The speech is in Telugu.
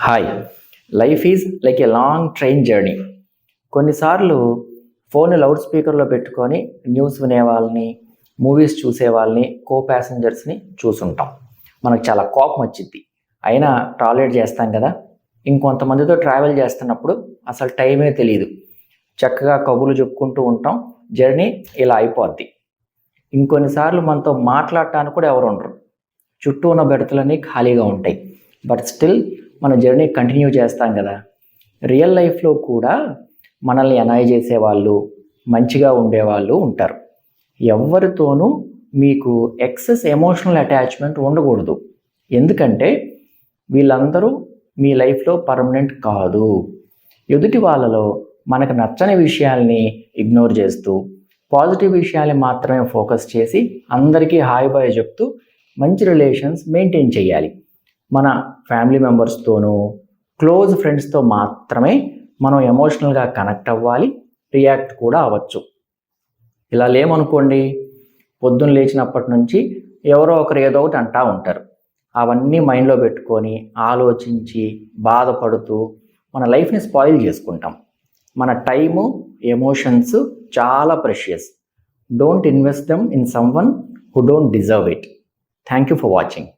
Hi, life is like a long train journey. కొన్నిసార్లు ఫోన్ లౌడ్ స్పీకర్లో పెట్టుకొని న్యూస్ వినే వాళ్ళని, మూవీస్ చూసే వాళ్ళని, కో ప్యాసింజర్స్ని చూసుంటాం. మనకు చాలా కోపం వచ్చింది, అయినా టాలరేట్ చేస్తాం కదా. ఇంకొంతమందితో ట్రావెల్ చేస్తున్నప్పుడు అసలు టైమే తెలియదు, చక్కగా కబుర్లు చెప్పుకుంటూ ఉంటాం, జర్నీ ఇలా అయిపోద్ది. ఇంకొన్నిసార్లు మనతో మాట్లాడటానికి కూడా ఎవరు ఉండరు, చుట్టూ ఉన్న బెడతలన్నీ ఖాళీగా ఉంటాయి. బట్ స్టిల్ మన జర్నీ కంటిన్యూ చేస్తాం కదా. రియల్ లైఫ్లో కూడా మనల్ని ఎనాయ్ చేసేవాళ్ళు, మంచిగా ఉండేవాళ్ళు ఉంటారు. ఎవరితోనూ మీకు ఎక్సెస్ ఎమోషనల్ అటాచ్మెంట్ ఉండకూడదు, ఎందుకంటే వీళ్ళందరూ మీ లైఫ్లో పర్మనెంట్ కాదు. ఎదుటి వాళ్ళలో మనకు నచ్చని విషయాల్ని ఇగ్నోర్ చేస్తూ, పాజిటివ్ విషయాల్ని మాత్రమే ఫోకస్ చేసి అందరికీ హాయ్ బాయ్ చెప్తూ మంచి రిలేషన్స్ మెయింటైన్ చేయాలి. మన ఫ్యామిలీ మెంబర్స్తోనూ, క్లోజ్ ఫ్రెండ్స్తో మాత్రమే మనం ఎమోషనల్గా కనెక్ట్ అవ్వాలి, రియాక్ట్ కూడా అవ్వచ్చు. ఇలా లేమనుకోండి, పొద్దున్న లేచినప్పటి నుంచి ఎవరో ఒకరు ఏదో ఒకటి అంటూ ఉంటారు. అవన్నీ మైండ్లో పెట్టుకొని ఆలోచించి బాధపడుతూ మన లైఫ్ని స్పాయిల్ చేసుకుంటాం. మన టైము, ఎమోషన్స్ చాలా precious. Don't invest them in someone who don't deserve it. Thank you for watching.